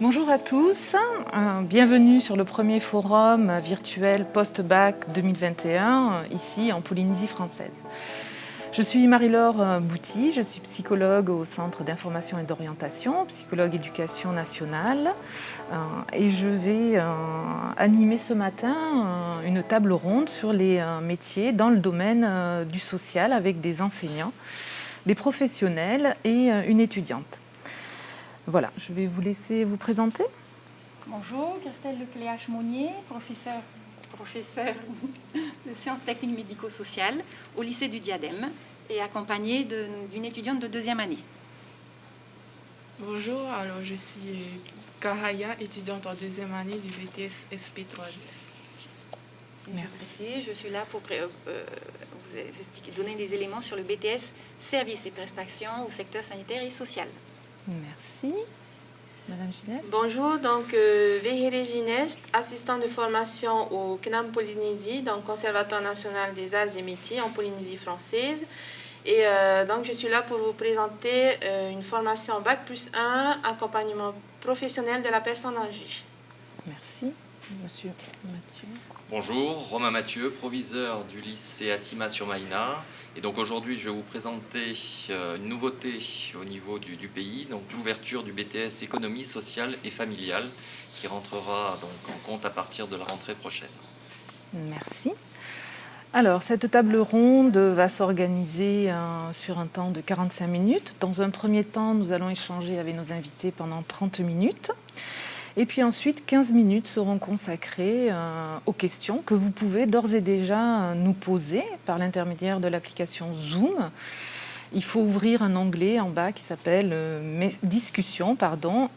Bonjour à tous, bienvenue sur le premier forum virtuel post-bac 2021, ici en Polynésie française. Je suis Marie-Laure Bouty, je suis psychologue au Centre d'information et d'orientation, psychologue éducation nationale, et je vais animer ce matin une table ronde sur les métiers dans le domaine du social avec des enseignants, des professionnels et une étudiante. Voilà, je vais vous laisser vous présenter. Bonjour, Christelle Lecléache-Monnier, professeure de sciences techniques médico-sociales au lycée du Diadème et accompagnée d'une étudiante de deuxième année. Bonjour, alors je suis Kahaya, étudiante en deuxième année du BTS SP3S. Je suis là pour vous expliquer, donner des éléments sur le BTS Services et prestations au secteur sanitaire et social. Merci. Madame Gineste. Bonjour, donc Vehire Gineste, assistante de formation au CNAM Polynésie, donc Conservatoire national des arts et métiers en Polynésie française. Et donc je suis là pour vous présenter une formation Bac plus 1, accompagnement professionnel de la personne âgée. Merci. Monsieur Mathieu. Bonjour, Romain Mathieu, proviseur du lycée Atima sur Maïna. Et donc aujourd'hui, je vais vous présenter une nouveauté au niveau du pays, donc l'ouverture du BTS économie sociale et familiale, qui rentrera donc en compte à partir de la rentrée prochaine. Merci. Alors, cette table ronde va s'organiser sur un temps de 45 minutes. Dans un premier temps, nous allons échanger avec nos invités pendant 30 minutes. Et puis ensuite, 15 minutes seront consacrées aux questions que vous pouvez d'ores et déjà nous poser par l'intermédiaire de l'application Zoom. Il faut ouvrir un onglet en bas qui s'appelle Discussion,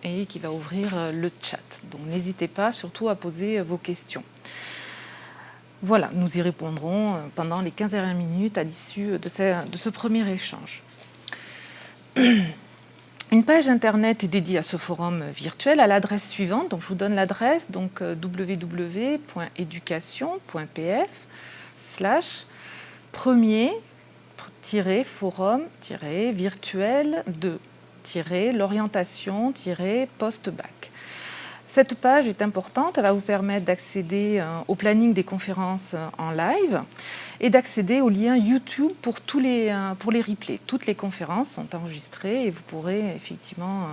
et qui va ouvrir le chat. Donc n'hésitez pas surtout à poser vos questions. Voilà, nous y répondrons pendant les 15 dernières minutes à l'issue de ce premier échange. Une page internet est dédiée à ce forum virtuel à l'adresse suivante. Donc, je vous donne l'adresse, donc www.education.pf/premier-forum-virtuel de-l'orientation-post-bac. Cette page est importante, elle va vous permettre d'accéder au planning des conférences en live et d'accéder au lien YouTube pour les replays. Toutes les conférences sont enregistrées et vous pourrez effectivement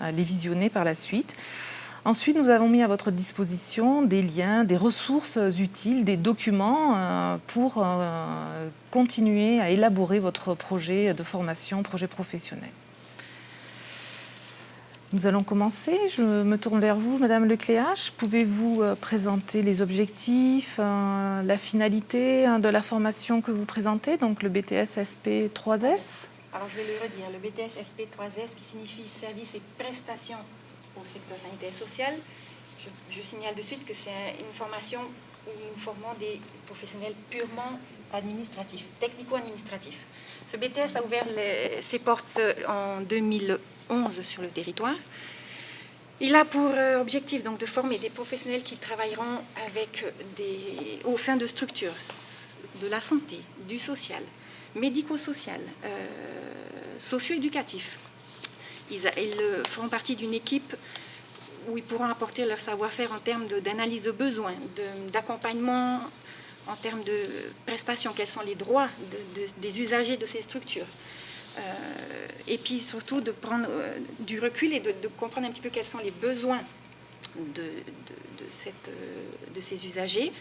les visionner par la suite. Ensuite, nous avons mis à votre disposition des liens, des ressources utiles, des documents pour continuer à élaborer votre projet de formation, projet professionnel. Nous allons commencer. Je me tourne vers vous, Madame Lecléache. Pouvez-vous présenter les objectifs, la finalité de la formation que vous présentez, donc le BTS SP3S? Alors je vais le redire, le BTS SP3S qui signifie services et prestations au secteur sanitaire et social. Je signale de suite que c'est une formation où nous formons des professionnels purement administratifs, technico-administratifs. Ce BTS a ouvert ses portes en 2011 sur le territoire. Il a pour objectif donc de former des professionnels qui travailleront au sein de structures de la santé, du social, médico-social, socio-éducatif. Ils feront partie d'une équipe où ils pourront apporter leur savoir-faire en termes d'analyse de besoins, d'accompagnement, en termes de prestations, quels sont les droits des usagers de ces structures. Et puis surtout de prendre du recul et de comprendre un petit peu quels sont les besoins de ces usagers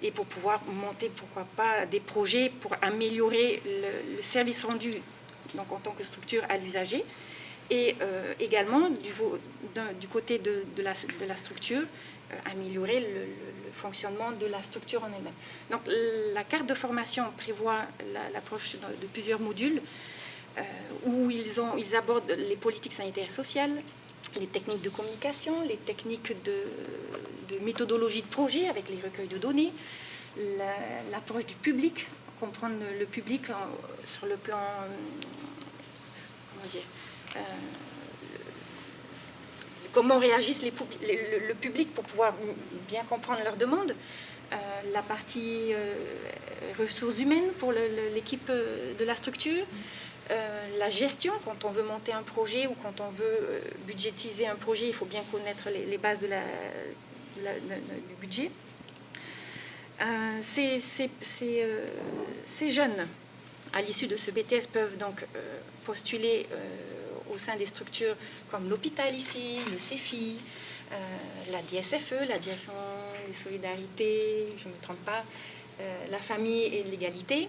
et pour pouvoir monter, pourquoi pas, des projets pour améliorer le service rendu donc en tant que structure à l'usager et également du côté de la structure améliorer le fonctionnement de la structure en elle-même. Donc la carte de formation prévoit l'approche de plusieurs modules où ils abordent les politiques sanitaires et sociales, les techniques de communication, les techniques de méthodologie de projet avec les recueils de données, l'approche du public, comprendre le public sur le plan, comment réagissent le public pour pouvoir bien comprendre leurs demandes, la partie ressources humaines pour l'équipe de la structure, La gestion, quand on veut monter un projet ou quand on veut budgétiser un projet, il faut bien connaître les bases du budget. Ces jeunes, à l'issue de ce BTS, peuvent donc postuler au sein des structures comme l'hôpital ici, le CEFI, la DSFE, la Direction des Solidarités, je ne me trompe pas, la famille et l'égalité,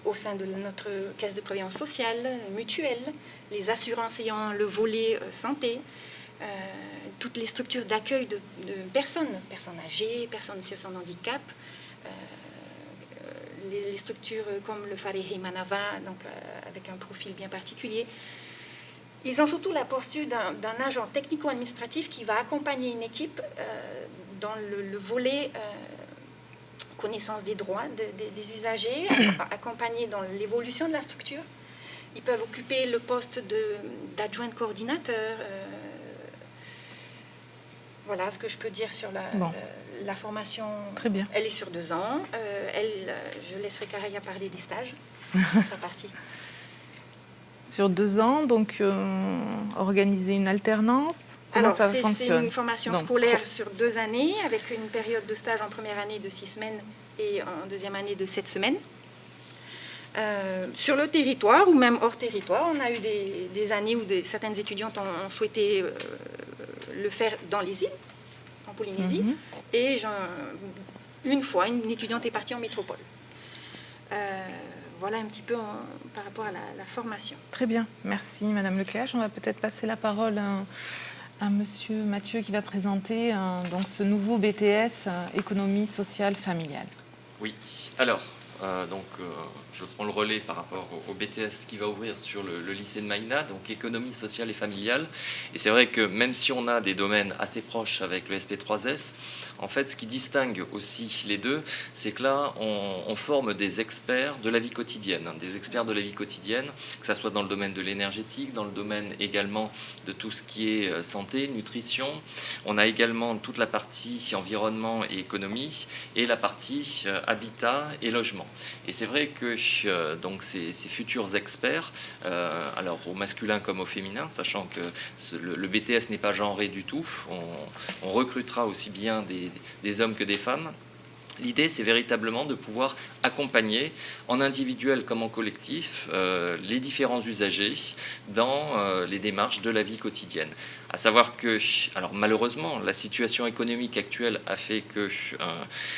au sein de notre caisse de prévoyance sociale, mutuelle, les assurances ayant le volet santé, toutes les structures d'accueil de personnes âgées, personnes en situation de handicap, les structures comme le Farehi Manava, donc avec un profil bien particulier. Ils ont surtout la posture d'un agent technico-administratif qui va accompagner une équipe dans le volet connaissance des droits des usagers, accompagner dans l'évolution de la structure. Ils peuvent occuper le poste d'adjoint coordinateur. Voilà ce que je peux dire sur la formation. Très bien. Elle est sur 2 ans. Je laisserai Kahaya parler des stages. C'est parti. Sur 2 ans, donc organiser une alternance. Alors, ça c'est fonctionne? une formation Donc, scolaire sur 2 années, avec une période de stage en première année de 6 semaines et en deuxième année de 7 semaines. Sur le territoire ou même hors territoire, on a eu des années où certaines étudiantes ont souhaité le faire dans les îles, en Polynésie. Et une fois, une étudiante est partie en métropole. Voilà un petit peu par rapport à la formation. Très bien, merci Madame Lecléache. On va peut-être passer la parole à Monsieur Mathieu qui va présenter donc ce nouveau BTS économie sociale familiale. Oui, alors, je prends le relais par rapport au BTS qui va ouvrir sur le lycée de Maïna, donc économie sociale et familiale. Et c'est vrai que même si on a des domaines assez proches avec le SP3S, en fait, ce qui distingue aussi les deux, c'est que là, on forme des experts de la vie quotidienne, des experts de la vie quotidienne, que ce soit dans le domaine de l'énergétique, dans le domaine également de tout ce qui est santé, nutrition. On a également toute la partie environnement et économie et la partie habitat et logement. Et c'est vrai que donc ces futurs experts, alors au masculin comme au féminin, sachant que le BTS n'est pas genré du tout, on recrutera aussi bien des hommes que des femmes. L'idée, c'est véritablement de pouvoir accompagner, en individuel comme en collectif, les différents usagers dans les démarches de la vie quotidienne. À savoir que, alors malheureusement, la situation économique actuelle a fait que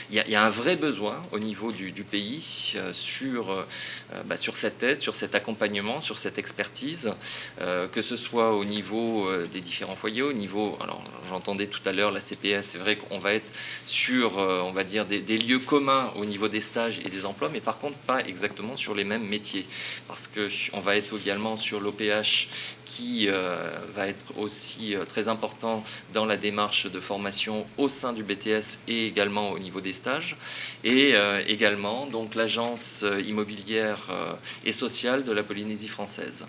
y a un vrai besoin au niveau du pays sur cette aide, sur cet accompagnement, sur cette expertise, que ce soit au niveau des différents foyers, au niveau, alors j'entendais tout à l'heure la CPS, c'est vrai qu'on va être sur, on va dire, des lieux communs au niveau des stages et des emplois, mais par contre pas exactement sur les mêmes métiers, parce qu'on va être également sur l'OPH qui va être aussi très important dans la démarche de formation au sein du BTS et également au niveau des stages, et également donc l'agence immobilière et sociale de la Polynésie française.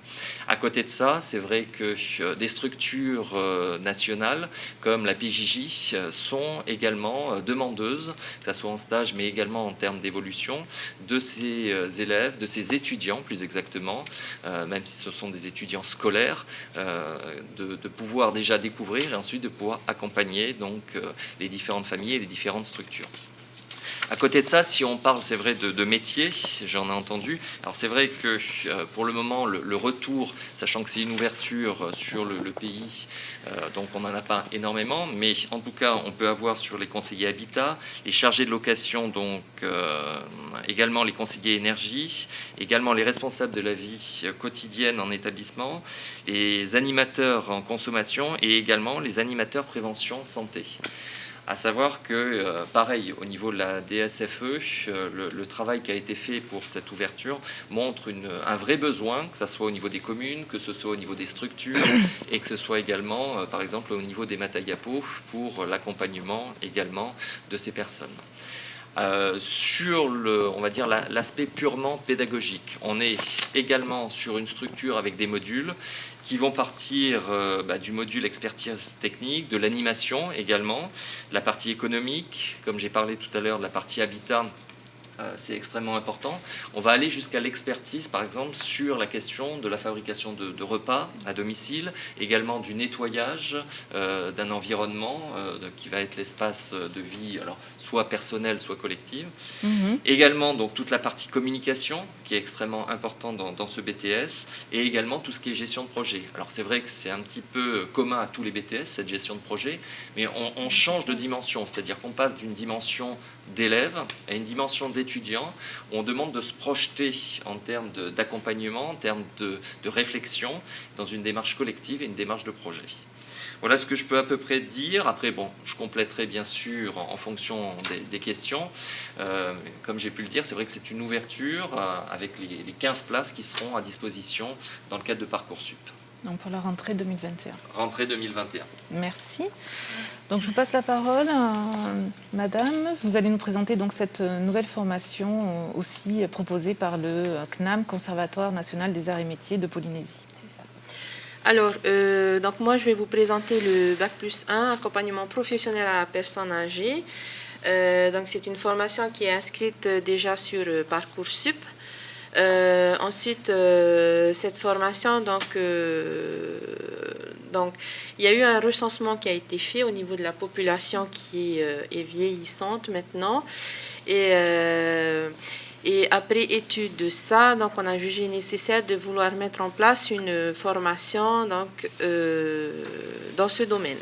À côté de ça, c'est vrai que des structures nationales comme la PJJ sont également demandeuses, que ce soit en stage mais également en termes d'évolution, de ces élèves, de ces étudiants plus exactement, même si ce sont des étudiants scolaires, de pouvoir déjà découvrir et ensuite de pouvoir accompagner donc les différentes familles et les différentes structures. À côté de ça, si on parle, c'est vrai, de métiers, j'en ai entendu. Alors c'est vrai que pour le moment, le retour, sachant que c'est une ouverture sur le pays, donc on n'en a pas énormément, mais en tout cas, on peut avoir sur les conseillers habitat, les chargés de location, donc également les conseillers énergie, également les responsables de la vie quotidienne en établissement, les animateurs en consommation et également les animateurs prévention santé. À savoir que, pareil, au niveau de la DSFE, le travail qui a été fait pour cette ouverture montre un vrai besoin, que ce soit au niveau des communes, que ce soit au niveau des structures, et que ce soit également, par exemple, au niveau des Matayapo, pour l'accompagnement également de ces personnes. Sur on va dire l'aspect purement pédagogique, on est également sur une structure avec des modules qui vont partir du module expertise technique, de l'animation également, la partie économique, comme j'ai parlé tout à l'heure, de la partie habitat c'est extrêmement important. On va aller jusqu'à l'expertise, par exemple, sur la question de la fabrication de repas à domicile, également du nettoyage d'un environnement qui va être l'espace de vie, alors, soit personnelle, soit collective. Également, donc, toute la partie communication, qui est extrêmement importante dans ce BTS, et également tout ce qui est gestion de projet. Alors, c'est vrai que c'est un petit peu commun à tous les BTS, cette gestion de projet, mais on change de dimension, c'est-à-dire qu'on passe d'une dimension d'élèves à une dimension d'étudiants, où on demande de se projeter en termes d'accompagnement, en termes de réflexion, dans une démarche collective et une démarche de projet. Voilà ce que je peux à peu près dire. Après, bon, je compléterai bien sûr en fonction des questions. Comme j'ai pu le dire, c'est vrai que c'est une ouverture avec les 15 places qui seront à disposition dans le cadre de Parcoursup. Donc pour la rentrée 2021. Rentrée 2021. Merci. Donc je vous passe la parole, Madame. Vous allez nous présenter donc cette nouvelle formation aussi proposée par le CNAM, Conservatoire national des arts et métiers de Polynésie. C'est ça. Alors, donc moi je vais vous présenter le Bac+1, accompagnement professionnel à la personne âgée. Donc c'est une formation qui est inscrite déjà sur Parcoursup. Ensuite, cette formation, donc, il y a eu un recensement qui a été fait au niveau de la population qui est vieillissante maintenant. Et après étude de ça, donc, on a jugé nécessaire de vouloir mettre en place une formation donc, dans ce domaine.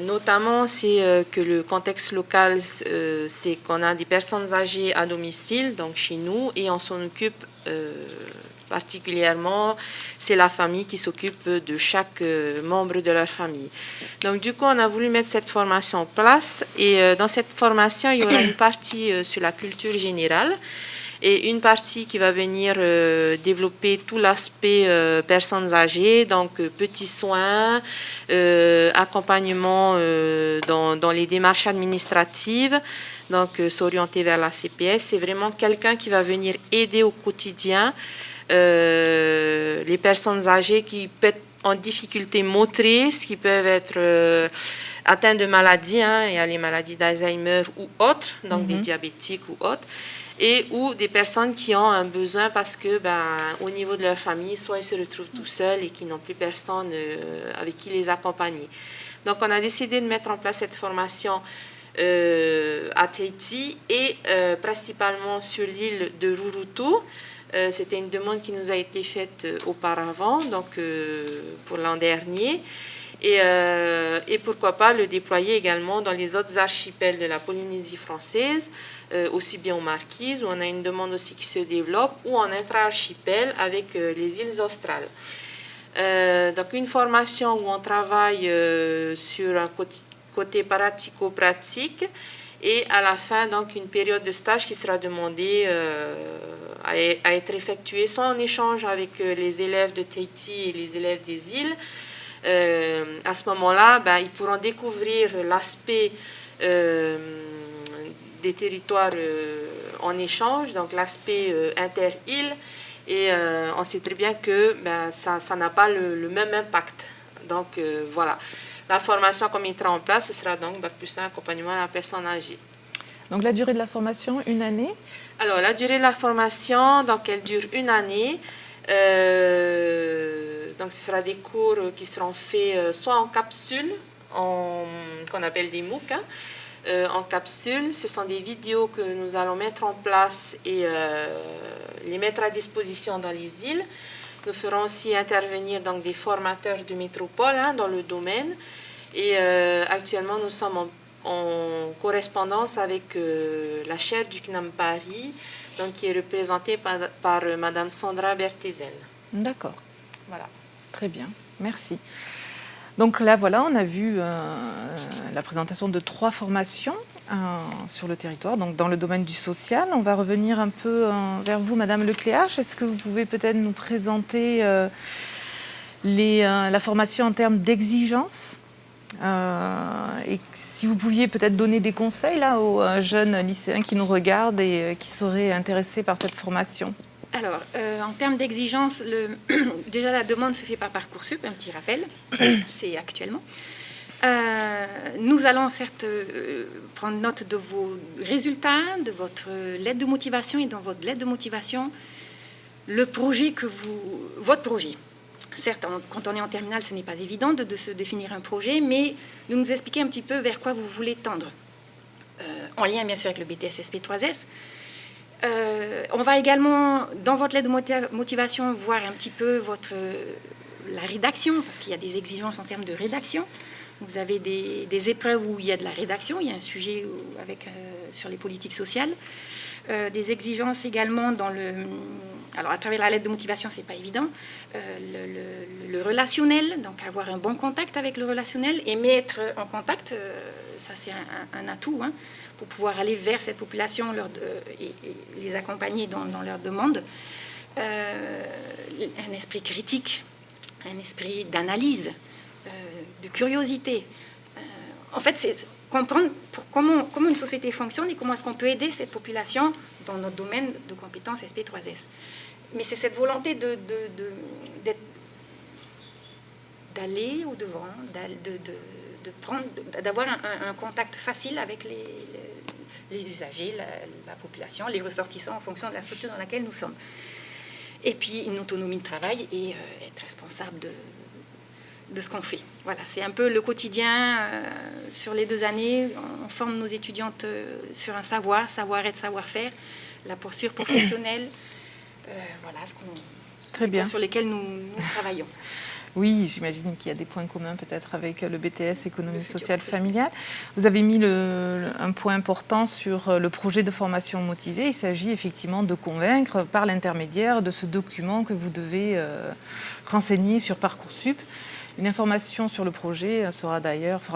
Notamment, c'est que le contexte local, c'est qu'on a des personnes âgées à domicile, donc chez nous, et on s'en occupe particulièrement, c'est la famille qui s'occupe de chaque membre de leur famille. Donc du coup, on a voulu mettre cette formation en place, et dans cette formation, il y aura une partie sur la culture générale, et une partie qui va venir développer tout l'aspect personnes âgées, donc petits soins, accompagnement dans les démarches administratives, donc s'orienter vers la CPS. C'est vraiment quelqu'un qui va venir aider au quotidien les personnes âgées qui peuvent être en difficulté motrice, qui peuvent être atteintes de maladies, il y a les maladies d'Alzheimer ou autres, donc des diabétiques ou autres, et ou des personnes qui ont un besoin parce que au niveau de leur famille, soit ils se retrouvent tout seuls et qui n'ont plus personne avec qui les accompagner. Donc on a décidé de mettre en place cette formation à Tahiti et principalement sur l'île de Rurutu. C'était une demande qui nous a été faite auparavant, donc pour l'an dernier. Et pourquoi pas le déployer également dans les autres archipels de la Polynésie française, aussi bien aux Marquises, où on a une demande aussi qui se développe, ou en intra-archipel avec les îles australes. Donc une formation où on travaille sur un côté pratico-pratique, et à la fin, donc, une période de stage qui sera demandée à être effectuée, soit en échange avec les élèves de Tahiti et les élèves des îles. À ce moment-là, ils pourront découvrir l'aspect des territoires en échange, donc l'aspect inter-îles, et on sait très bien que ça n'a pas le même impact. Donc voilà, la formation qu'on mettra en place, ce sera donc Bac+1 accompagnement à la personne âgée. Donc la durée de la formation, 1 année? Alors la durée de la formation, donc elle dure 1 année. Donc ce sera des cours qui seront faits soit en capsule, qu'on appelle des MOOC, en capsule. Ce sont des vidéos que nous allons mettre en place et les mettre à disposition dans les îles. Nous ferons aussi intervenir donc, des formateurs de métropole dans le domaine. Et actuellement, nous sommes en correspondance avec la chaire du CNAM Paris, donc, qui est représentée par Madame Sandra Berthézen. D'accord. Voilà. Très bien. Merci. Donc là, voilà, on a vu la présentation de 3 formations sur le territoire, donc dans le domaine du social. On va revenir un peu vers vous, Madame Lecléache. Est-ce que vous pouvez peut-être nous présenter la formation en termes d'exigence et si vous pouviez peut-être donner des conseils là, aux jeunes lycéens qui nous regardent et qui seraient intéressés par cette formation? Alors, en termes d'exigence, déjà la demande se fait par Parcoursup, un petit rappel, c'est actuellement. Nous allons certes prendre note de vos résultats, de votre lettre de motivation, et dans votre lettre de motivation, votre projet. Certes, quand on est en terminale, ce n'est pas évident de se définir un projet, mais de nous expliquer un petit peu vers quoi vous voulez tendre, en lien bien sûr avec le BTS SP3S. On va également, dans votre lettre de motivation, voir un petit peu la rédaction, parce qu'il y a des exigences en termes de rédaction. Vous avez des épreuves où il y a de la rédaction, il y a un sujet sur les politiques sociales. Des exigences également alors à travers la lettre de motivation, c'est pas évident, le relationnel, donc avoir un bon contact avec le relationnel, aimer être en contact, ça c'est un atout, hein, pour pouvoir aller vers cette population et les accompagner dans leurs demandes. Un esprit critique, un esprit d'analyse, de curiosité. En fait, c'est comprendre comment une société fonctionne et comment est-ce qu'on peut aider cette population dans notre domaine de compétences SP3S. Mais c'est cette volonté d'aller au-devant, d'avoir un contact facile avec les usagers, la population, les ressortissants en fonction de la structure dans laquelle nous sommes. Et puis une autonomie de travail et être responsable de ce qu'on fait. Voilà, c'est un peu le quotidien. Sur les 2 années, on forme nos étudiantes sur un savoir-être, savoir-faire, la posture professionnelle, voilà Très bien. sur lesquels nous travaillons. Oui, j'imagine qu'il y a des points communs peut-être avec le BTS économie sociale familiale. Vous avez mis un point important sur le projet de formation motivée. Il s'agit effectivement de convaincre par l'intermédiaire de ce document que vous devez renseigner sur Parcoursup. Une information sur le projet fera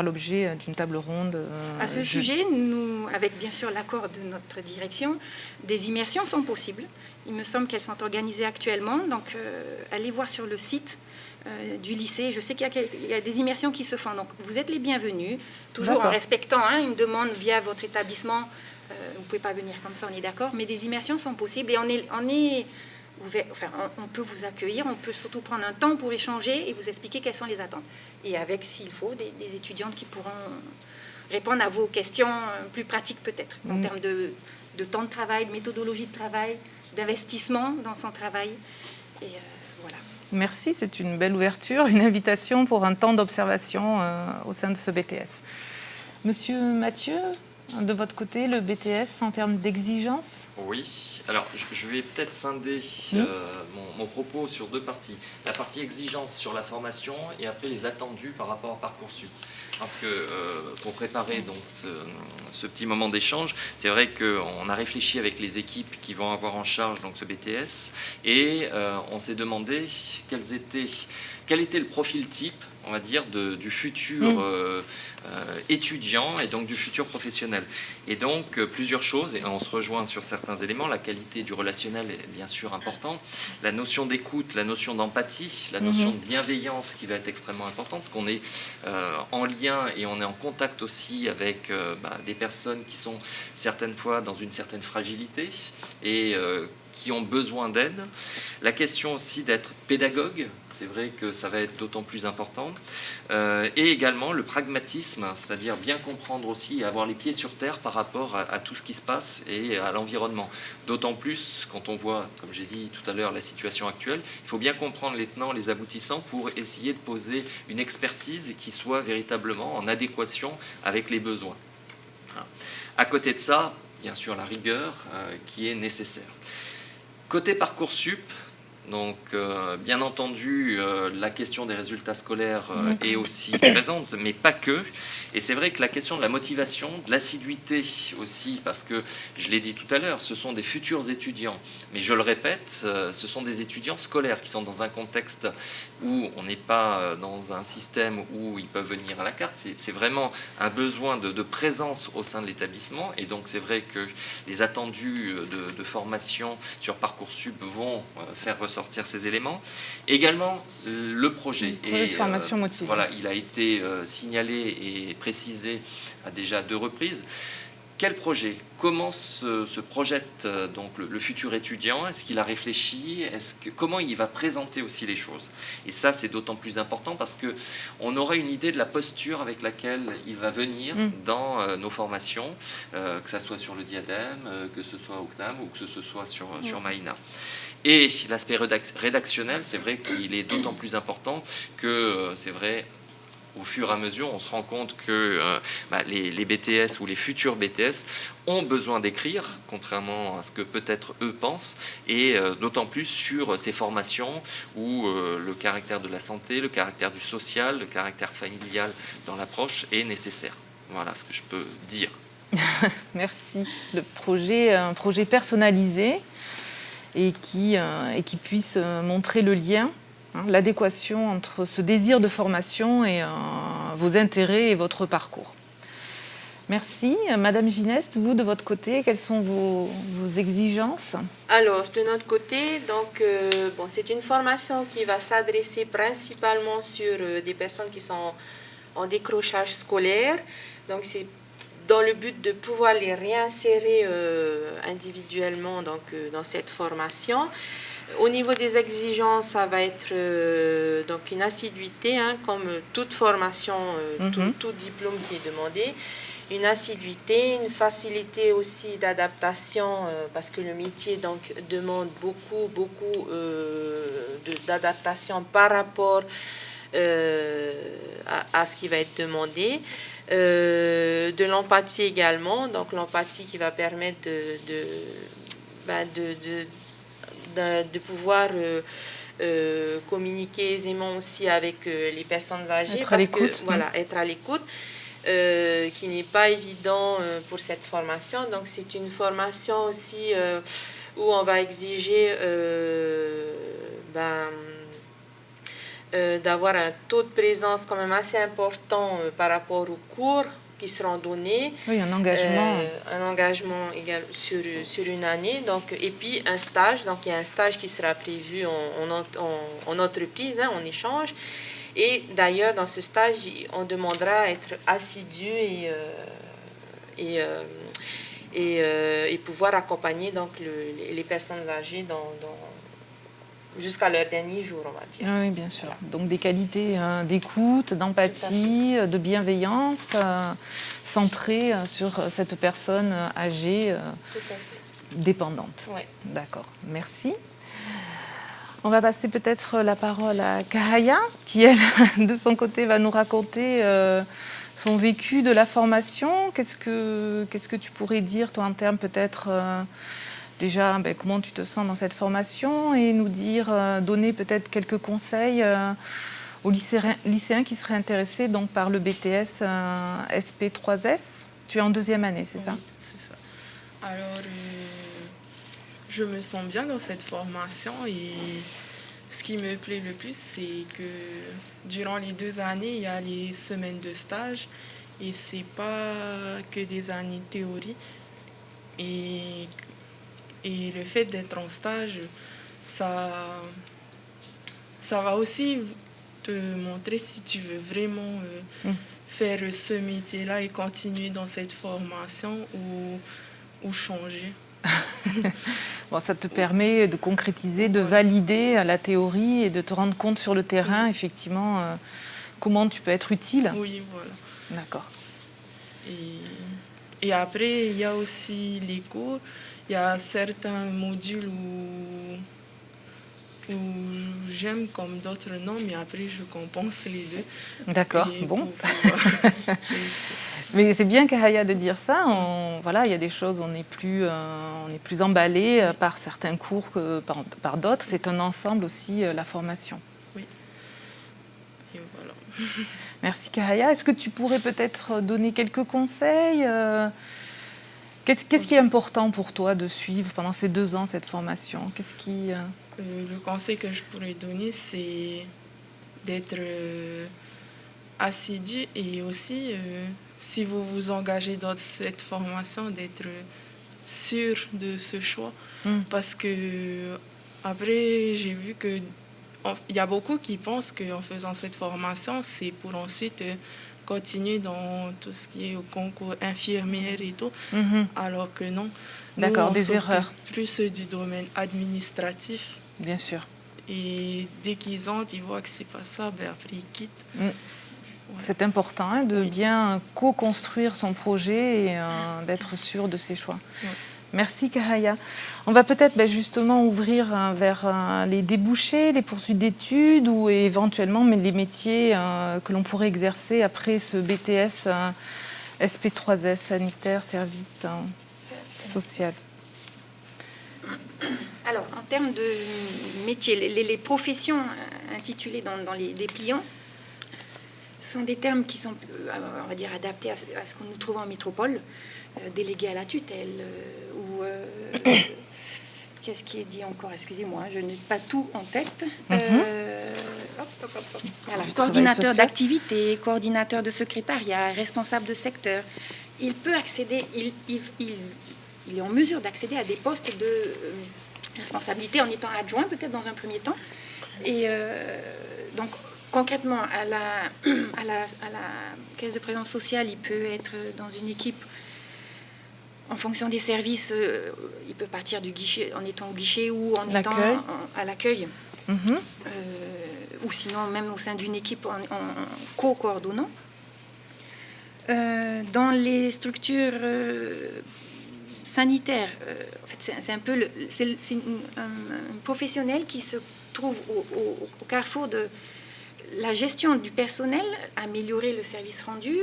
l'objet d'une table ronde. À ce sujet, nous, avec bien sûr l'accord de notre direction, des immersions sont possibles. Il me semble qu'elles sont organisées actuellement. Donc, allez voir sur le site du lycée. Je sais qu'il y a des immersions qui se font. Donc, vous êtes les bienvenus, toujours en respectant une demande via votre établissement. Vous ne pouvez pas venir comme ça, on est d'accord. Mais des immersions sont possibles et on peut vous accueillir, on peut surtout prendre un temps pour échanger et vous expliquer quelles sont les attentes. Et avec, s'il faut, des étudiantes qui pourront répondre à vos questions plus pratiques peut-être, en termes de temps de travail, de méthodologie de travail, d'investissement dans son travail. Et voilà. Merci, c'est une belle ouverture, une invitation pour un temps d'observation au sein de ce BTS. Monsieur Mathieu, de votre côté, le BTS en termes d'exigence ? Oui, alors je vais peut-être scinder mon propos sur 2 parties. La partie exigence sur la formation et après les attendus par rapport à Parcoursup. Parce que pour préparer donc ce petit moment d'échange, c'est vrai qu'on a réfléchi avec les équipes qui vont avoir en charge donc ce BTS et on s'est demandé quel était le profil type, on va dire, du futur étudiant et donc du futur professionnel. Et donc plusieurs choses, et on se rejoint sur certains éléments. La qualité du relationnel est bien sûr importante, la notion d'écoute, la notion d'empathie, la notion de bienveillance qui va être extrêmement importante, parce qu'on est en lien et on est en contact aussi avec des personnes qui sont certaines fois dans une certaine fragilité et qui ont besoin d'aide. La question aussi d'être pédagogue, c'est vrai que ça va être d'autant plus important. Et également le pragmatisme, c'est-à-dire bien comprendre aussi et avoir les pieds sur terre par rapport à tout ce qui se passe et à l'environnement. D'autant plus quand on voit, comme j'ai dit tout à l'heure, la situation actuelle, il faut bien comprendre les tenants, les aboutissants pour essayer de poser une expertise qui soit véritablement en adéquation avec les besoins. À côté de ça, bien sûr, la rigueur qui est nécessaire. Côté Parcoursup, donc bien entendu, la question des résultats scolaires est aussi présente, mais pas que. Et c'est vrai que la question de la motivation, de l'assiduité aussi, parce que je l'ai dit tout à l'heure, ce sont des futurs étudiants. Mais je le répète, ce sont des étudiants scolaires qui sont dans un contexte où on n'est pas dans un système où ils peuvent venir à la carte. C'est vraiment un besoin de présence au sein de l'établissement. Et donc c'est vrai que les attendus de formation sur Parcoursup vont faire ressortir ces éléments. Également le projet. Le projet de formation motivée. Voilà, il a été signalé et précisé à déjà 2 reprises. quel projet? Comment se projette donc le futur étudiant? Est-ce qu'il a réfléchi? Comment il va présenter aussi les choses? Et ça, c'est d'autant plus important parce qu'on aura une idée de la posture avec laquelle il va venir dans nos formations, que ce soit sur le diadème, que ce soit au CNAM ou que ce soit sur Maïna. Et l'aspect rédactionnel, c'est vrai qu'il est d'autant plus important que, c'est vrai, au fur et à mesure, on se rend compte que les BTS ou les futurs BTS ont besoin d'écrire, contrairement à ce que peut-être eux pensent, et d'autant plus sur ces formations où le caractère de la santé, le caractère du social, le caractère familial dans l'approche est nécessaire. Voilà ce que je peux dire. Merci. Un projet personnalisé et qui puisse montrer le lien, l'adéquation entre ce désir de formation et vos intérêts et votre parcours. Merci. Madame Gineste, vous, de votre côté, quelles sont vos exigences? Alors, de notre côté, donc, c'est une formation qui va s'adresser principalement sur des personnes qui sont en décrochage scolaire. Donc, c'est dans le but de pouvoir les réinsérer individuellement dans cette formation. Au niveau des exigences, ça va être donc une assiduité, comme toute formation, tout diplôme qui est demandé. Une assiduité, une facilité aussi d'adaptation, parce que le métier donc, demande beaucoup d'adaptation par rapport à ce qui va être demandé. De l'empathie également, donc l'empathie qui va permettre de pouvoir communiquer aisément aussi avec les personnes âgées, être à l'écoute, qui n'est pas évident pour cette formation. Donc c'est une formation aussi où on va exiger d'avoir un taux de présence quand même assez important par rapport aux cours qui seront donnés. Oui, un engagement. Un engagement égal sur une année. Donc, et puis un stage. Donc, il y a un stage qui sera prévu en entreprise, en échange. Et d'ailleurs, dans ce stage, on demandera à être assidu et pouvoir accompagner donc, les personnes âgées jusqu'à leur dernier jour, on va dire. Oui, bien sûr. Donc des qualités d'écoute, d'empathie, de bienveillance, centrées sur cette personne âgée dépendante. Oui. D'accord, merci. On va passer peut-être la parole à Kahaya, qui, elle, de son côté, va nous raconter son vécu de la formation. Qu'est-ce que tu pourrais dire, toi, en termes peut-être... Déjà, comment tu te sens dans cette formation et nous donner peut-être quelques conseils aux lycéens qui seraient intéressés donc, par le BTS SP3S. Tu es en 2e année, c'est ça? Oui, c'est ça. Alors, je me sens bien dans cette formation et ce qui me plaît le plus, c'est que durant les 2 années, il y a les semaines de stage et c'est pas que des années théorie. Et le fait d'être en stage, ça va aussi te montrer si tu veux vraiment faire ce métier-là et continuer dans cette formation ou changer. Bon, ça te permet de concrétiser, de valider la théorie et de te rendre compte sur le terrain, effectivement, comment tu peux être utile. Oui, voilà. D'accord. Et après, il y a aussi les cours. Il y a certains modules où j'aime comme d'autres non, mais après je compense les deux. D'accord, bon. Mais c'est bien, Kahaya, de dire ça. Il y a des choses, on est plus emballé par certains cours que par d'autres. C'est un ensemble aussi, la formation. Oui. Et voilà. Merci, Kahaya. Est-ce que tu pourrais peut-être donner quelques conseils Qu'est-ce qui est important pour toi de suivre pendant ces 2 ans cette formation? Le conseil que je pourrais donner, c'est d'être assidu et aussi, si vous vous engagez dans cette formation, d'être sûr de ce choix. Parce que après, j'ai vu qu'il y a beaucoup qui pensent qu'en faisant cette formation, c'est pour ensuite continuer dans tout ce qui est au concours infirmière et tout, alors que non. D'accord, Nous, on des s'occupe erreurs. plus du domaine administratif. Bien sûr. Et dès qu'ils entrent, ils voient que c'est pas ça, ben après ils quittent. C'est important hein, de bien co-construire son projet et d'être sûr de ses choix. Oui. Merci Kahaya. On va peut-être justement ouvrir vers les débouchés, les poursuites d'études ou éventuellement les métiers que l'on pourrait exercer après ce BTS SP3S, sanitaire, service social. Alors, en termes de métiers, les professions intitulées dans les dépliants, ce sont des termes qui sont, on va dire, adaptés à ce qu'on nous trouve en métropole, délégué à la tutelle, ou qu'est-ce qui est dit encore? Excusez-moi, je n'ai pas tout en tête. Voilà, coordinateur d'activité, coordinateur de secrétariat, responsable de secteur. Il peut accéder, il est en mesure d'accéder à des postes de responsabilité en étant adjoint peut-être dans un premier temps. Et donc concrètement à la caisse de prévoyance sociale, il peut être dans une équipe en fonction des services, il peut partir du guichet en étant au guichet ou en étant à l'accueil. Ou sinon même au sein d'une équipe en co-coordonnant. Dans les structures sanitaires, en fait, c'est un peu un professionnel qui se trouve au carrefour de la gestion du personnel, améliorer le service rendu,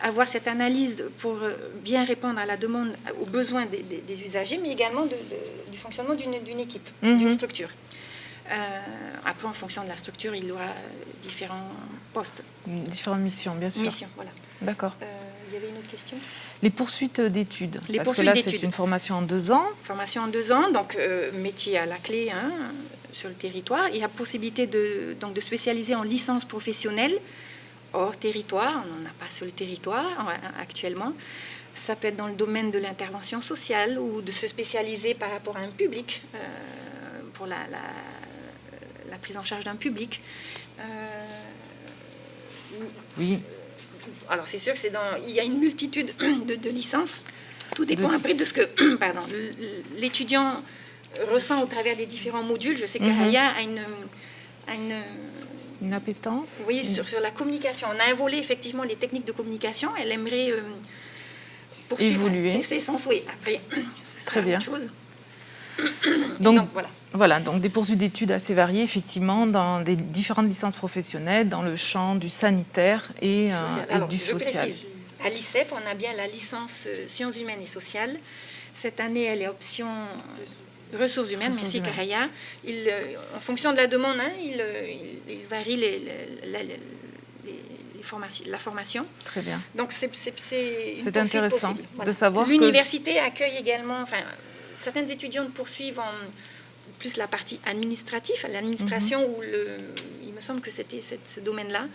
avoir cette analyse pour bien répondre à la demande, aux besoins des usagers, mais également du fonctionnement d'une équipe, d'une structure. Après, en fonction de la structure, il y aura différents postes. Différentes missions, bien sûr. Missions, voilà. D'accord. Il y avait une autre question? Les poursuites d'études. Les parce poursuites que là, d'études. c'est une formation en 2 ans. Formation en 2 ans, donc métier à la clé sur le territoire. Il y a possibilité de spécialiser en licence professionnelle hors territoire. On n'en a pas sur le territoire actuellement. Ça peut être dans le domaine de l'intervention sociale ou de se spécialiser par rapport à un public, pour la prise en charge d'un public. Oui. Alors c'est sûr que il y a une multitude de licences. Tout dépend après de ce que l'étudiant ressent au travers des différents modules. Je sais que Kahaya a une appétence. Oui, sur la communication. On a un volet effectivement les techniques de communication. Elle aimerait poursuivre. Évoluer. C'est son souhait. Après, c'est très bien. Autre chose. Donc voilà, donc des poursuites d'études assez variées, effectivement, dans des différentes licences professionnelles, dans le champ du sanitaire et du social. Précise, à l'ICEP, on a bien la licence sciences humaines et sociales. Cette année, elle est option ressources humaines, merci Kahaya. En fonction de la demande, il varie la formation. Très bien. Donc c'est intéressant possible. de savoir que l'université accueille également, certaines étudiantes poursuivent en plus la partie administrative, l'administration où il me semble que c'était ce domaine-là,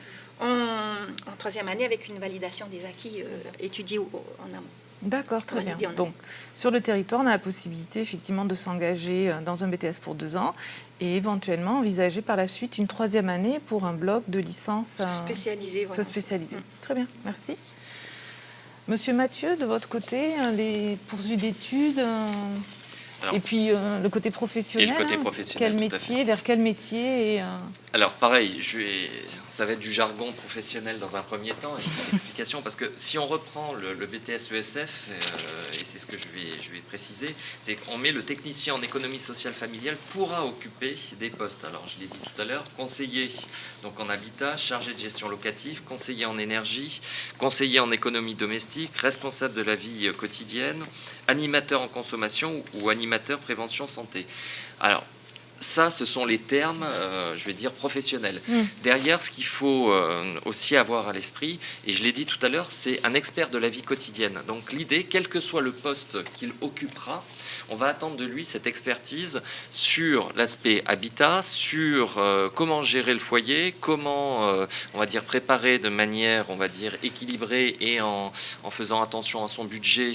en 3e année avec une validation des acquis étudiés en amont. D'accord, très bien. Donc, sur le territoire, on a la possibilité effectivement de s'engager dans un BTS pour 2 ans et éventuellement envisager par la suite une 3e année pour un bloc de licence. Se spécialiser. Très bien, merci. Monsieur Mathieu, de votre côté, les poursuites d'études et puis le côté professionnel. Et le côté professionnel, vers quel métier Alors pareil, ça va être du jargon professionnel dans un premier temps, et une explication, parce que si on reprend le BTS ESF, et c'est ce que je vais préciser, c'est qu'on met le technicien en économie sociale familiale pourra occuper des postes. Alors je l'ai dit tout à l'heure, conseiller donc en habitat, chargé de gestion locative, conseiller en énergie, conseiller en économie domestique, responsable de la vie quotidienne, animateur en consommation ou animateur prévention santé. Alors, ça, ce sont les termes, je vais dire, professionnels. Derrière, ce qu'il faut aussi avoir à l'esprit, et je l'ai dit tout à l'heure, c'est un expert de la vie quotidienne. Donc l'idée, quel que soit le poste qu'il occupera, on va attendre de lui cette expertise sur l'aspect habitat, sur comment gérer le foyer, comment, on va dire, préparer de manière, on va dire, équilibrée et en faisant attention à son budget,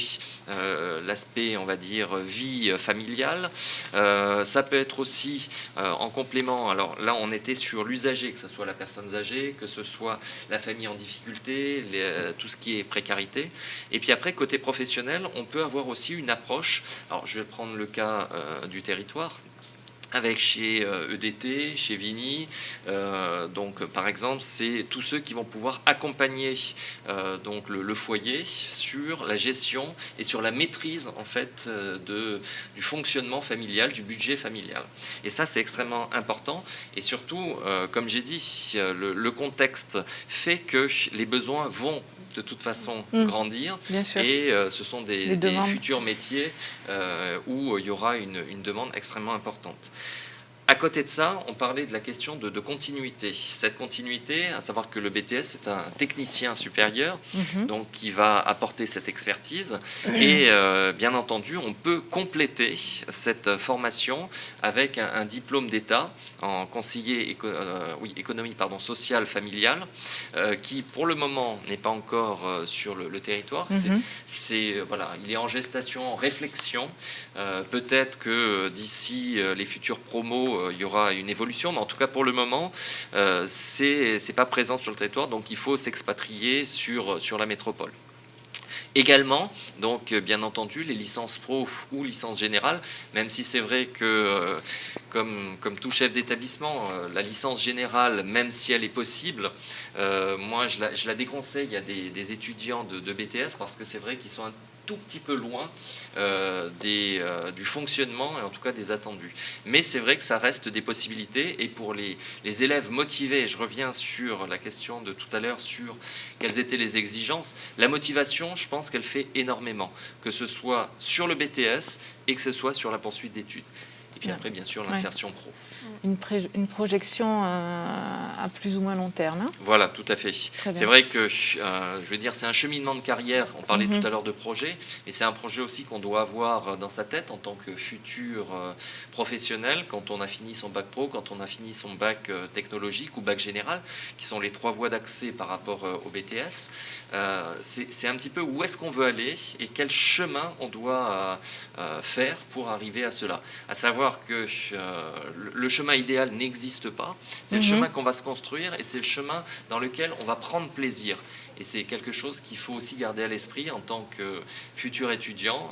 l'aspect, on va dire, vie familiale. Ça peut être aussi aussi en complément, alors là on était sur l'usager, que ce soit la personne âgée, que ce soit la famille en difficulté, tout ce qui est précarité. Et puis après, côté professionnel, on peut avoir aussi une approche, alors je vais prendre le cas du territoire, avec chez EDT, chez Vini, donc par exemple, c'est tous ceux qui vont pouvoir accompagner donc le foyer sur la gestion et sur la maîtrise en fait du fonctionnement familial, du budget familial. Et ça, c'est extrêmement important. Et surtout, comme j'ai dit, le contexte fait que les besoins vont de toute façon grandir. Bien sûr. Et ce sont des futurs métiers où il y aura une demande extrêmement importante. À côté de ça, on parlait de la question de continuité. Cette continuité, à savoir que le BTS est un technicien supérieur, donc qui va apporter cette expertise. Et bien entendu, on peut compléter cette formation avec un diplôme d'État en conseiller économie sociale familiale, qui pour le moment n'est pas encore sur le territoire. Il est en gestation, en réflexion. Peut-être que d'ici les futurs promos, il y aura une évolution, mais en tout cas pour le moment, c'est pas présent sur le territoire, donc il faut s'expatrier sur la métropole. Également, donc bien entendu, les licences pro ou licences générales, même si c'est vrai que, comme tout chef d'établissement, la licence générale, même si elle est possible, moi je la déconseille. Il y a des étudiants de BTS parce que c'est vrai qu'ils sont un tout petit peu loin du fonctionnement et en tout cas des attendus. Mais c'est vrai que ça reste des possibilités, et pour les élèves motivés, je reviens sur la question de tout à l'heure sur quelles étaient les exigences, la motivation, je pense qu'elle fait énormément, que ce soit sur le BTS et que ce soit sur la poursuite d'études. Et puis après, bien sûr, l'insertion pro. Une projection à plus ou moins long terme. Hein. Voilà, tout à fait. C'est vrai que, je veux dire, c'est un cheminement de carrière. On parlait tout à l'heure de projet, et c'est un projet aussi qu'on doit avoir dans sa tête en tant que futur professionnel, quand on a fini son bac pro, quand on a fini son bac technologique ou bac général, qui sont les 3 voies d'accès par rapport au BTS. C'est un petit peu où est-ce qu'on veut aller et quel chemin on doit faire pour arriver à cela. À savoir que le chemin idéal n'existe pas, c'est le chemin qu'on va se construire, et c'est le chemin dans lequel on va prendre plaisir. Et c'est quelque chose qu'il faut aussi garder à l'esprit en tant que futur étudiant,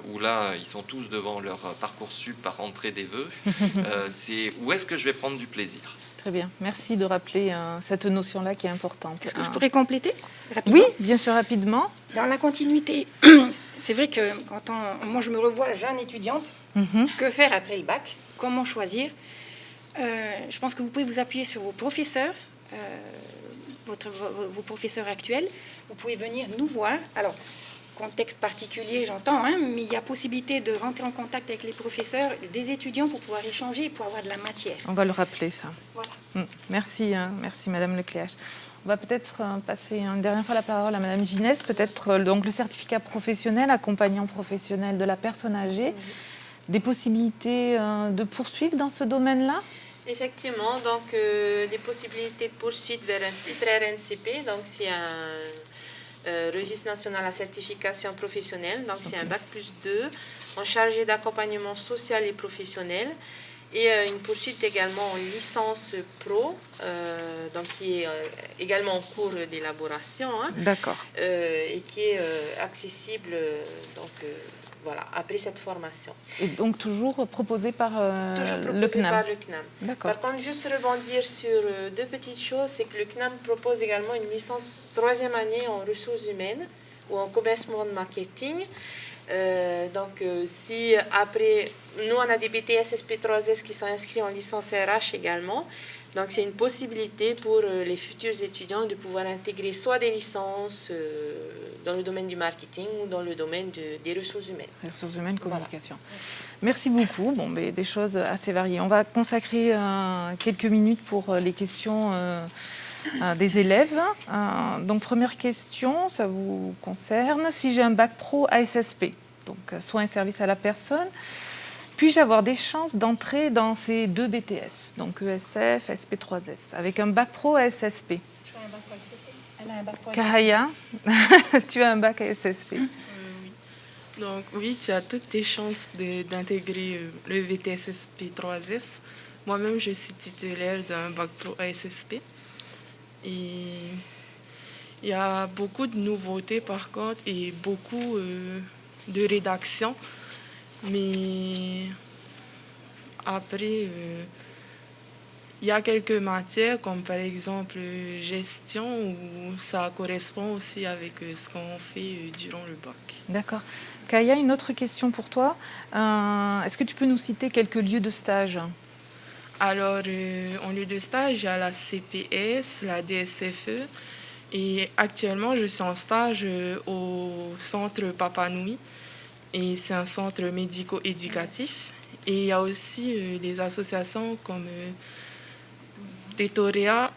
où là, ils sont tous devant leur Parcoursup par entrée des vœux. C'est où est-ce que je vais prendre du plaisir. Très bien, merci de rappeler cette notion-là qui est importante. Est-ce que je pourrais compléter rapidement ? Oui, bien sûr, rapidement. Dans la continuité, c'est vrai que moi je me revois jeune étudiante, que faire après le bac ? Comment choisir ? Je pense que vous pouvez vous appuyer sur vos professeurs, vos professeurs actuels. Vous pouvez venir nous voir. Alors, contexte particulier, j'entends, mais il y a possibilité de rentrer en contact avec les professeurs, des étudiants pour pouvoir échanger et pour avoir de la matière. On va le rappeler, ça. Voilà. Merci, merci Madame Lecléache. On va peut-être passer une dernière fois la parole à Madame Ginès, peut-être donc le certificat professionnel, accompagnant professionnel de la personne âgée. Des possibilités de poursuivre dans ce domaine-là ? Effectivement, donc des possibilités de poursuite vers un titre RNCP, donc c'est un registre national à certification professionnelle, donc c'est un bac+2, en chargé d'accompagnement social et professionnel, et une poursuite également en licence pro, donc qui est également en cours d'élaboration, D'accord. Et qui est accessible voilà, après cette formation. Et donc toujours proposé par le CNAM. Par le CNAM. D'accord. Par contre, juste rebondir sur 2 petites choses, c'est que le CNAM propose également une licence 3e année en ressources humaines ou en commerce de marketing. Si après, nous on a des BTS SP3S qui sont inscrits en licence RH également. Donc c'est une possibilité pour les futurs étudiants de pouvoir intégrer soit des licences dans le domaine du marketing ou dans le domaine des ressources humaines. Ressources humaines, communication. Voilà. Merci beaucoup. Des choses assez variées. On va consacrer quelques minutes pour les questions des élèves. Donc première question, ça vous concerne. Si j'ai un bac pro ASSP, donc soins et services à la personne, puis-je avoir des chances d'entrer dans ces 2 BTS, donc ESF, SP3S, avec un bac pro ASSP? Tu as un bac pro ASSP ? Elle a un bac pro ASSP. Kahaya, tu as un bac ASSP. Oui. Donc oui, tu as toutes tes chances d'intégrer le VTS SP3S. Moi-même, je suis titulaire d'un bac pro ASSP. Et il y a beaucoup de nouveautés par contre et beaucoup de rédaction. Mais après, il y a quelques matières comme par exemple gestion où ça correspond aussi avec ce qu'on fait durant le bac. D'accord. Kaya, une autre question pour toi. Est-ce que tu peux nous citer quelques lieux de stage ? Alors, en lieu de stage, il y a la CPS, la DSFE. Et actuellement, je suis en stage au centre Papanui. Et c'est un centre médico-éducatif. Et il y a aussi des associations comme Tetorea,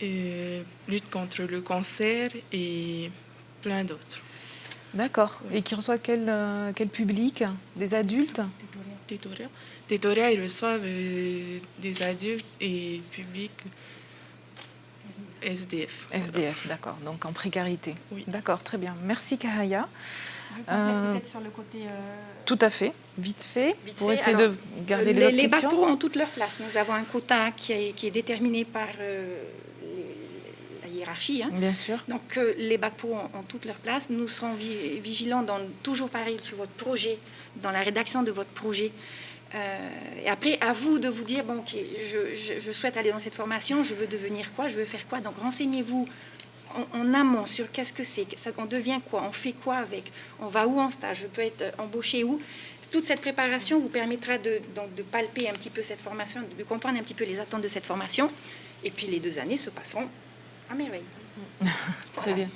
lutte contre le cancer et plein d'autres. D'accord. Et qui reçoit quel public ? Des adultes ? Tetorea, ils reçoivent des adultes et publics SDF. SDF, d'accord. Donc en précarité. Oui. D'accord, très bien. Merci Kahaya. Je complète peut-être sur le côté... Tout à fait, vite fait, pour essayer Alors, de garder les autres les bacs questions. pro ont toute leur place. Nous avons un quota qui est déterminé par la hiérarchie. Hein. Bien sûr. Donc les bacs pro ont toute leur place. Nous serons vigilants, toujours pareil, sur votre projet, dans la rédaction de votre projet. Et après, à vous de vous dire, bon, okay, je souhaite aller dans cette formation, je veux devenir quoi, je veux faire quoi. Donc renseignez-vous en amont sur qu'est-ce que c'est, on devient quoi, on fait quoi avec, on va où en stage, je peux être embauché où. Toute cette préparation vous permettra de palper un petit peu cette formation, de comprendre un petit peu les attentes de cette formation. Et puis les 2 années se passeront à merveille. Très bien.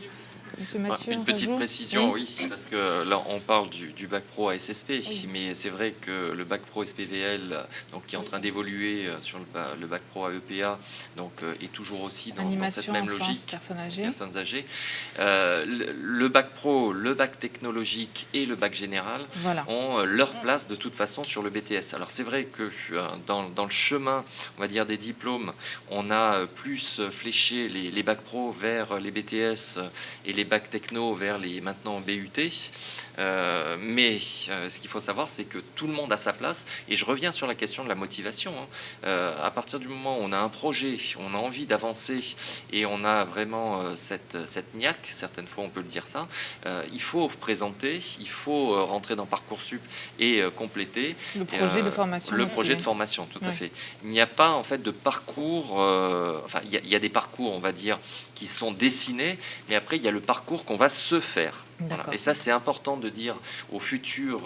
Monsieur Mathieu, une petite bonjour. précision, oui, parce que là on parle du bac pro à SSP, Oui. mais c'est vrai que le bac pro SPVL, donc qui est en train d'évoluer sur le bac pro à EPA, donc est toujours aussi dans cette même logique. Personnes âgées. Personnes âgées. Le bac pro, le bac technologique et le bac général ont leur place de toute façon sur le BTS. Alors c'est vrai que dans le chemin, on va dire des diplômes, on a plus fléché les bacs pro vers les BTS et les bacs techno vers les maintenant BUT. Mais ce qu'il faut savoir, c'est que tout le monde a sa place. Et je reviens sur la question de la motivation. À partir du moment où on a un projet, on a envie d'avancer et on a vraiment cette niaque, certaines fois on peut le dire ça, il faut présenter, il faut rentrer dans Parcoursup et compléter le projet de formation. Le projet de formation, tout à fait. Il n'y a pas en fait de parcours, enfin il y a des parcours, on va dire, qui sont dessinés, mais après il y a le parcours qu'on va se faire. Voilà. Et ça, c'est important de dire aux futurs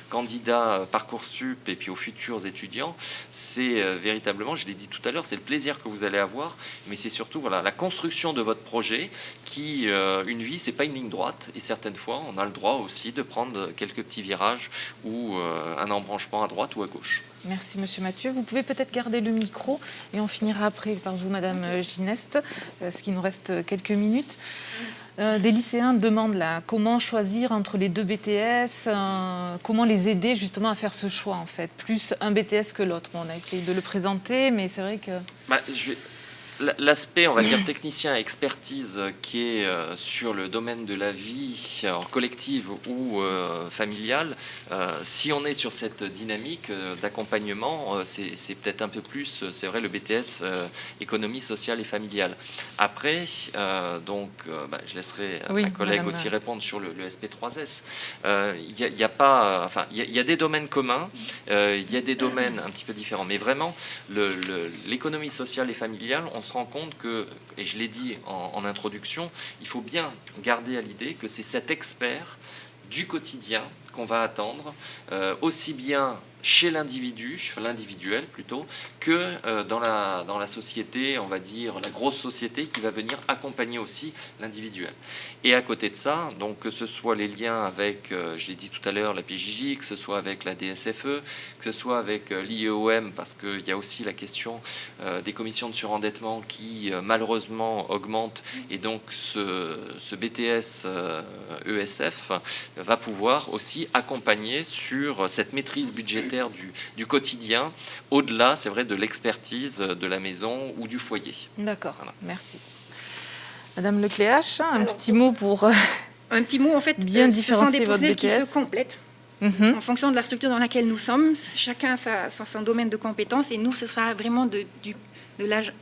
candidats Parcoursup et puis aux futurs étudiants, c'est véritablement, je l'ai dit tout à l'heure, c'est le plaisir que vous allez avoir, mais c'est surtout la construction de votre projet qui, une vie, c'est pas une ligne droite, et certaines fois, on a le droit aussi de prendre quelques petits virages ou un embranchement à droite ou à gauche. Merci Monsieur Mathieu. Vous pouvez peut-être garder le micro et on finira après par vous Madame Gineste, ce qui nous reste quelques minutes. Des lycéens demandent là comment choisir entre les 2 BTS, comment les aider justement à faire ce choix en fait, plus un BTS que l'autre. Bon, on a essayé de le présenter, mais c'est vrai que... L'aspect, on va dire, technicien expertise qui est sur le domaine de la vie collective ou familiale, si on est sur cette dynamique d'accompagnement, c'est peut-être un peu plus, c'est vrai, le BTS économie sociale et familiale. Après, je laisserai ma collègue aussi répondre sur le SP3S. Il y a des domaines communs, il y a des domaines un petit peu différents, mais vraiment, l'économie sociale et familiale, on se rend compte que, et je l'ai dit en introduction, il faut bien garder à l'idée que c'est cet expert du quotidien qu'on va attendre, aussi bien chez l'individuel plutôt, que dans la société, on va dire la grosse société qui va venir accompagner aussi l'individuel. Et à côté de ça, donc que ce soit les liens avec, je l'ai dit tout à l'heure, la PJJ, que ce soit avec la DSFE, que ce soit avec l'IEOM, parce qu'il y a aussi la question des commissions de surendettement qui malheureusement augmentent, et donc ce BTS ESF va pouvoir aussi accompagner sur cette maîtrise budgétaire du quotidien, au-delà, c'est vrai, de l'expertise de la maison ou du foyer. D'accord, voilà. Merci. Madame Lecléache, un petit mot pour Un petit mot, en fait, bien ce sont des différencier votre professionnels qui se BTS. complètent Mhm. en fonction de la structure dans laquelle nous sommes. Chacun a son domaine de compétences et nous, ce sera vraiment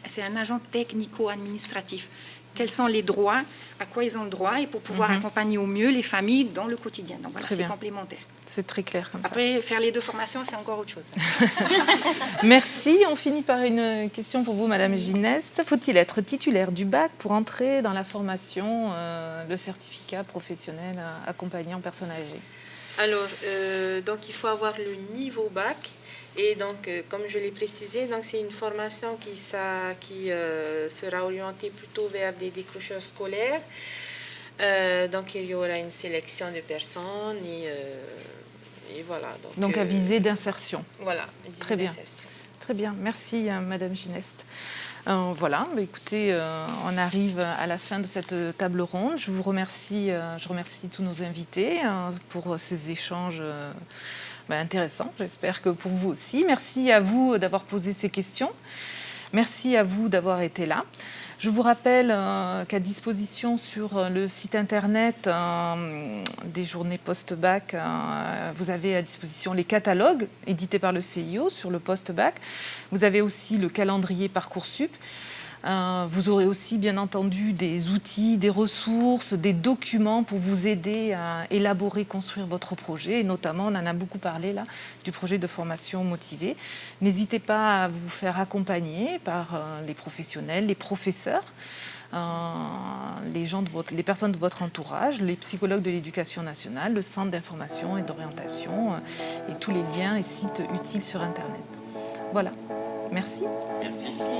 c'est un agent technico-administratif. Quels sont les droits, à quoi ils ont le droit et pour pouvoir accompagner au mieux les familles dans le quotidien. Donc voilà, Très c'est bien. complémentaire. C'est très clair comme ça. Après, faire les 2 formations, c'est encore autre chose. Merci. On finit par une question pour vous, Madame Gineste. Faut-il être titulaire du bac pour entrer dans la formation, le certificat professionnel accompagnant personnes âgées? Alors, donc il faut avoir le niveau bac. Et donc, comme je l'ai précisé, donc c'est une formation qui sera orientée plutôt vers des décrocheurs scolaires. Donc, il y aura une sélection de personnes et voilà. Donc à visée d'insertion. Voilà, une Très bien. d'insertion. Très bien. Merci, Madame Gineste. Voilà, écoutez, on arrive à la fin de cette table ronde. Je remercie tous nos invités pour ces échanges intéressants. J'espère que pour vous aussi. Merci à vous d'avoir posé ces questions. Merci à vous d'avoir été là. Je vous rappelle qu'à disposition sur le site internet des journées post-bac, vous avez à disposition les catalogues édités par le CIO sur le post-bac. Vous avez aussi le calendrier Parcoursup. Vous aurez aussi bien entendu des outils, des ressources, des documents pour vous aider à élaborer, construire votre projet. Et notamment, on en a beaucoup parlé là, du projet de formation motivée. N'hésitez pas à vous faire accompagner par les professionnels, les professeurs, les personnes de votre entourage, les psychologues de l'éducation nationale, le centre d'information et d'orientation et tous les liens et sites utiles sur Internet. Voilà. Merci. Merci. Merci.